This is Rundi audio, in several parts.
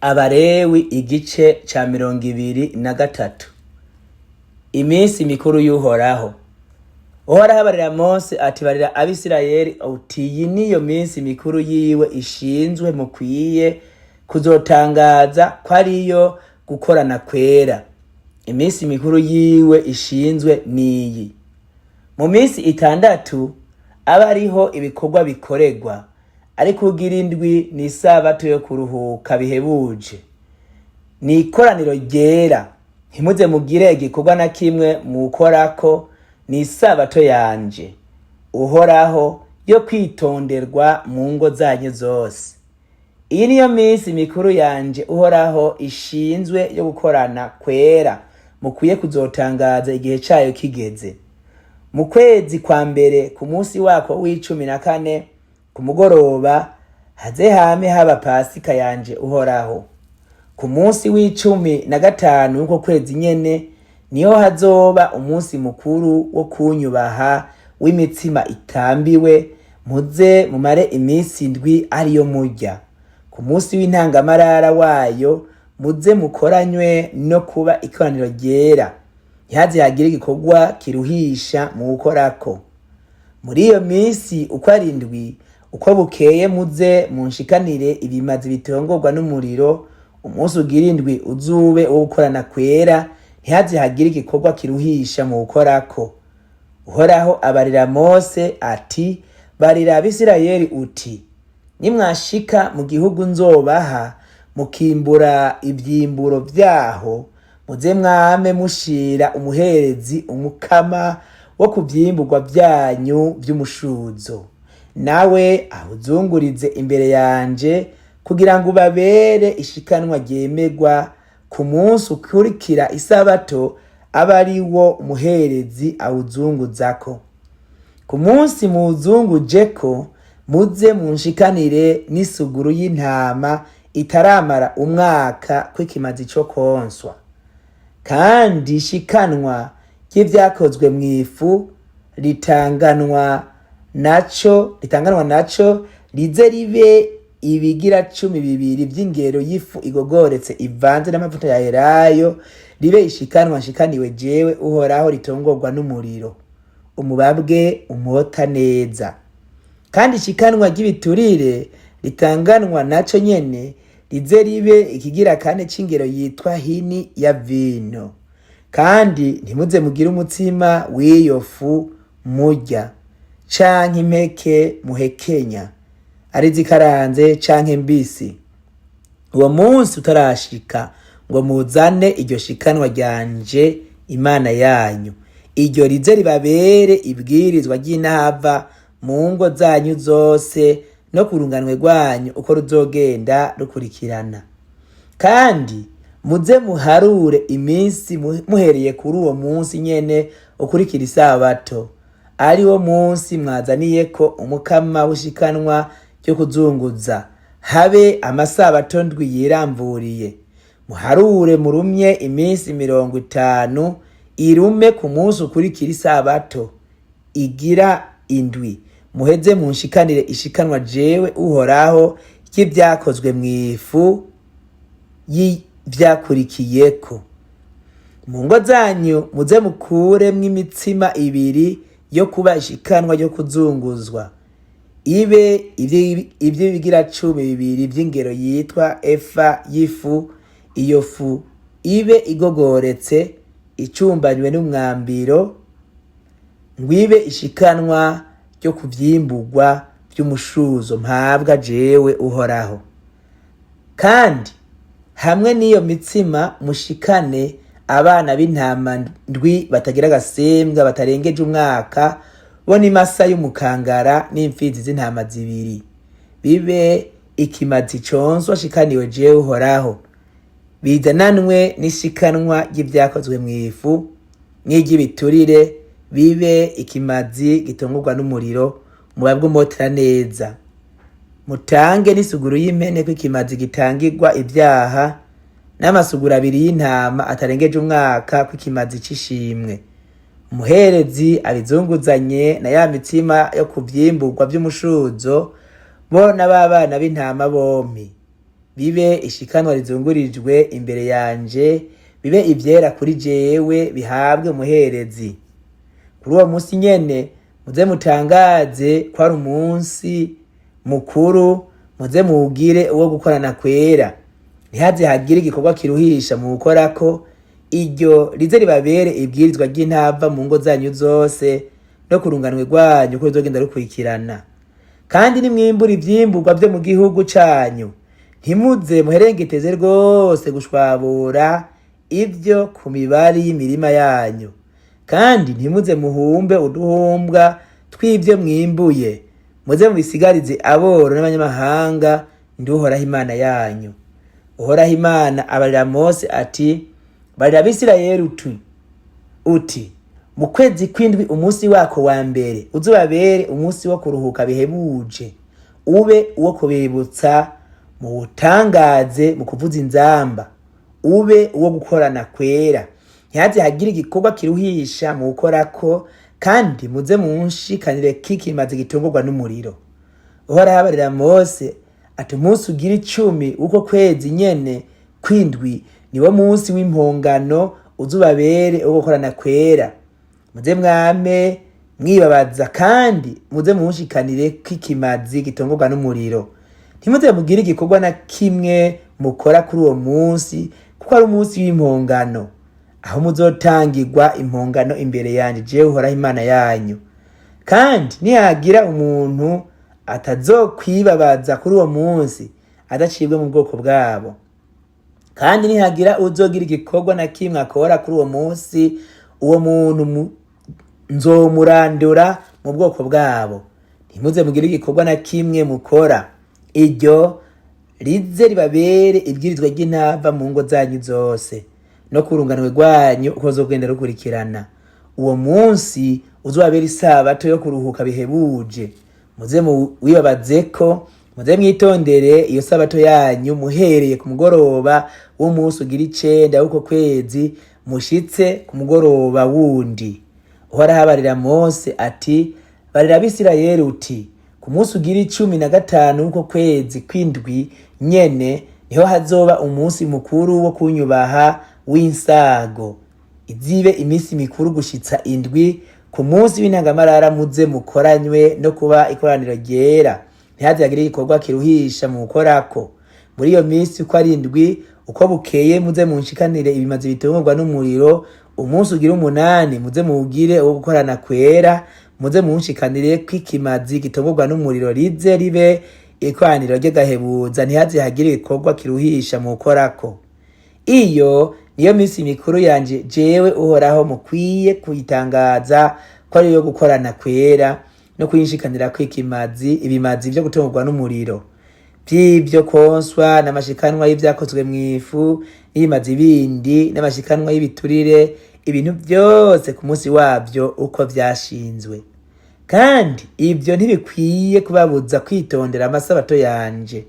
Abalewi igice ca 23. Iminsi mikuru y'Uhoraho. Uhoraho abarira Mose ati barira Abisirayeli uti iyi niyo minsi mikuru yiwe ishinzwe mukwiye kuzotangaza ko ariyo gukorana kwera. Iminsi mikuru yiwe ishinzwe niyi: mu minsi 6 aba ariho ibikorwa bikoregwa, ariko ugira indwi ni isabato yo kuruhuka bihebuje. Ni ikoraniro ryera, ntimuze mugire igikorwa na kimwe mukorako, ni isabato yanje Uhoraho yo kwitonderwa mu ngo zanyu zose. Iyi niyo minsi mikuru yanje Uhoraho ishinzwe yo gukorana kwera, mukwiye kuzotangaza igihe cayo kigeze. Mu kwezi kwa mbere ku munsi wako w'14 ku mugoroba haze hame haba Pasika yanje Uhoraho. Ku munsi w'15 w'uko kwezi nyene niho hazoba umunsi mukuru wo kunyubaha w'imitsima itambiwe, muze mumare iminsi 7 ariyo murya. Ku munsi w'intangamarara wayo muze mukoranywe no kuba ikoraniro ryera, ntihaze hagire igikorwa kiruhisha mu gukorako. Muri iyo minsi uko ari 7 uko bukeye muze munshikanire ibimazi bitongorwa n'umuriro. Umunsi ugira 7 uzube wo gukorana kwera, ntihaze hagire igikorwa kiruhisha mu gukorako. Uhoraho abarira Mose ati barira Abisirayeli uti nimwashika mu gihugu nzobaha mukimbura ivyimburo vyaho, muze mwame mushira umuherezi umukama wo kuvyimburwa vyanyu vy'umushuzo, nawe ahuzungurize imbere yanje kugira ngo babere ishikanwa ryemegwa ku munsi ukurikira isabato, aba ari wo umuherezi awuzunguzako. Ku munsi muwuzungujeko muze munshikanire n'isuguru y'intama itaramara umwaka kw'ikimazi co konswa, kandi ishikanwa ry'ivyakozwe mw'ifu ritanganwa naco rize ribe ibigira 12 vy'ingero y'ifu igogoretse ivanze n'amavuta ya elayo, ribe ishikanwa nshikaniwe jewe Uhoraho ritongorwa n'umuriro, umubabwe umota neza. Kandi ishikanwa ry'ibiturire ritanganwa naco nyene rize ribe ikigira 4 c'ingero yitwa hini ya vino. Kandi ntimuze mugire umutsima w'iyo fu murya, canke impeke muhekenya, ari zikaranze canke mbisi. Uwo munsi utarashika ngo muzane iryo shikanwa ryanje Imana yanyu, iryo rize ribabere ibwirizwa ry'intava mu ngo zanyu zose no ku runganwe rwanyu uko ruzogenda rukurikirana. Kandi muze muharure iminsi muhereye kuri uwo munsi nyene ukurikira isabato, ari wo munsi mwazaniyeko umukama w'ishikanwa ryo kuzunguza, habe amasabato 7 yiramvuriye. Muharure murumye iminsi 50 irume ku munsi ukurikira isabato igira 7, muheze munshikanire ishikanwa jewe Uhoraho ry'ivyakozwe mw'ifu y'ivyakurikiyeko. Mu ngo zanyu muze mukuremwo imitsima 2 yo kuba ishikanwa ryo kuzunguzwa, ibe ivyo bigira 12 vy'ingero yitwa efa y'ifu. Iyo fu ibe igogoretse icumbanywe n'umwambiro, ngwibe ishikanwa ryo kuvyimburwa vy'umushuzo mpabwa jewe Uhoraho. Kandi hamwe n'iyo mitsima mushikane abana b'intama 7 batagira agasembwa batarengeje umwaka, bo n'imasa y'umukangara n'imfizi z'intama 2, bibe ikimazi conswa shikaniwe jewe Uhoraho. Bizananwe n'ishikanwa ry'ivyakozwe mw'ifu n'iry'ibiturire, bibe ikimazi gitongorwa n'umuriro, mubabwe umota neza. Mutange n'isuguru y'impene kw'ikimazi gitangirwa ivyaha, n'amasuguru 2 y'intama atarengeje umwaka kw'ikimazi c'ishimwe. Umuherezi abizunguzanye na ya mitsima yo kuvyimburwa vy'umushuzo, bo n'ababana b'intama bompi. bibe ishikanwa rizungurijwe imbere yanje, bibe ivyera kuri jewe, bihabwe umuherezi. Kuri uwo munsi nyene muze mutangaze ko ari umunsi mukuru, muze muwugire uwo gukorana kwera. Ntihaze hagire igikorwa kiruhisha mu gukorako, iryo rize ribabere ibwirizwa ry'intava mu ngo zanyu zose no ku runganwe rwanyu uko ruzogenda rukurikirana. Kandi nimwimbura ivyimburwa vyo mu gihugu canyu, ntimuze muherengeteze rwose gushwabura ivyo ku mibari y'imirima yanyu, kandi ntimuze muhumbe uduhumbwa tw'ivyo mwimbuye, muze mubisigarize aboro n'abanyamahanga. Ndi Uhoraho Imana yanyu. Uhoraho Imana abarira Mose ati, barira Abisirayeli uti mu kwezi kw'indwi umunsi wako wa mbere uzubabere umunsi wo kuruhuka bihebuje, ube uwo kubibutsa mu butangaze, mu kuvuza inzamba, ube uwo gukorana kwera. Ntihaze hagire igikorwa kiruhisha mu gukorako, kandi muze munshikanire kikimaze gitungurwa n'umuriro. Uhoraho abarira Mose ati, umunsi ugira 10 uko kwezi nyene kw'indwi niwo munsi w'impongano uzubabere uwo gukorana kwera. Muze mwame mwibabaza, kandi muze munshikanire kikimazi gitungurwa n'umuriro. Ntimuze mugire igikorwa na kimwe mukora kuri uwo munsi, kuko ari umunsi w'impongano, aho muzotangirwa impongano imbere yanje jewe Uhoraho Imana yanyu. Kandi nihagira umuntu atazokwibabaza kuri uwo munsi, adacibwe mu bwoko bwabo. Kandi nihagira uzogira igikorwa na kimwe akora kuri uwo munsi, uwo muntu nzomurandura mu bwoko bwabo. Ntimuze mugire igikorwa na kimwe mukora, iryo rize ribabere ibwirizwa ry'intava mu ngo zanyu zose no ku runganwe rwanyu uko ruzogenda rukurikirana. Uwo munsi uzobabera isabato yo kuruhuka bihebuje. Muze wibabazeko, muze mwitondere iyo sabato yanyu muhereye ku mugoroba w'umunsi ugira 9 w'uko kwezi mushitse ku mugoroba wundi. Uhoraho abarira Mose ati, barira Abisirayeli uti, ku munsi ugira 15 w'uko kwezi kw'indwi nyene niho hazoba umunsi mukuru wo kunyubaha w'insago. Izibe iminsi mikuru gushitsa indwi. Ku munsi w'intangamarara muze mukoranywe no kuba ikoraniro ryera. Ntihaze hagire igikorwa kiruhisha mu gukorako. Muri iyo minsi uko ari indwi, uko bukeye muze munshikanire ibimazi bitungurwa n'umuriro. Umunsi ugira 8 muze muwugire uwo gukorana kwera. Muze munshikanire kwikimazi gitungurwa n'umuriro, rize ribe ikoraniro ry'agahebuza. Ntihaze hagire igikorwa kiruhisha mu gukorako. Iyo niyo minsi mikuru yanje jewe Uhoraho mukwiye kuyitangaza ko ari yo gukorana kwera no kuyinshikanira kwikimazi, ibimazi vyo gutungurwa n'umuriro, vy'ivyo konswa n'amashikanwa y'ivyakozwe mw'ifu, n'ibimazi bindi n'amashikanwa y'ibiturire, ibintu vyose ku munsi wavyo uko vyashinzwe. Kandi ivyo ntibikwiye kubabuza kwitondera amasabato yanje,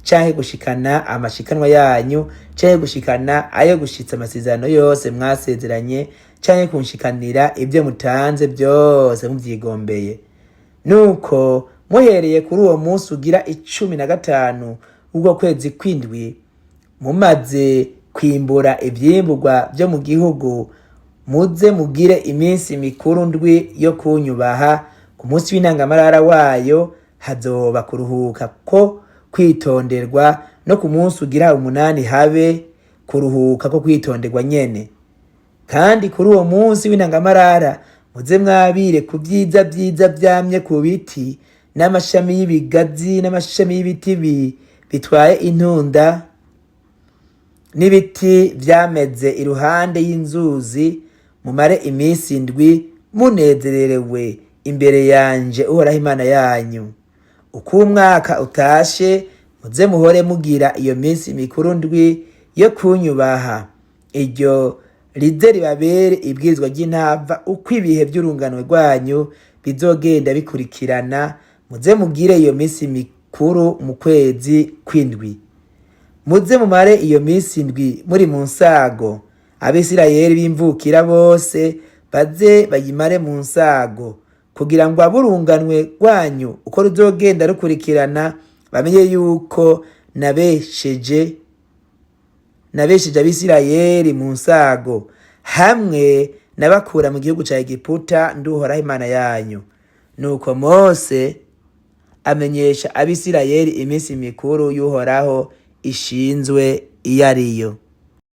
canke gushikana amashikanwa yanyu, canke gushikana ayo gushitsa amasezerano yose mwasezeranye, canke kunshikanira ivyo mutanze byose muvyigombeye. Nuko muhereye kuri uwo munsi ugira 15 ubwo kwezi kw'indwi, mumaze kwimbura ivyimburwa vyo mu gihugu, muze mugire iminsi mikuru ndwi yo kunyubaha. Ku munsi w'intangamarara wayo hazoba kuruhuka ko kwitonderwa, no ku munsi ugira 8 habe kuruhuka ko kwitonderwa nyene. Kandi kuri uwo munsi w'intangamarara muze mwabire ku vyiza vyamye ku biti, n'amashami y'ibigazi, n'amashami y'ibiti bitwaye intunda, n'ibiti vyameze iruhande y'inzuzi. Mumare iminsi ndwi munezererewe imbere yanje Uhoraho Imana yanyu. Uko umwaka utashe muze muhore mugira iyo minsi mikuru ndwi yo kunyubaha. Iryo rize ribabere ibwirizwa ry'intava uko ibihe by'urunganwe rwanyu bizogenda bikurikirana. Muze mugire iyo minsi mikuru mu kwezi kw'indwi. Muze mumare iyo minsi ndwi muri mu nsago. Abisirayeli bimvukira bose baze bayimare mu nsago, kugira ngo aburunganwe rwanyu uko ruzogenda rukurikirana bamenye yuko nabesheje abisirayeli mu nsago, hamwe nabakura mu gihugu ca Egiputa, ndi Uhoraho Imana yanyu. Nuko Mose amenyesha abisirayeli iminsi mikuru y'Uhoraho ishinzwe iyo ariyo.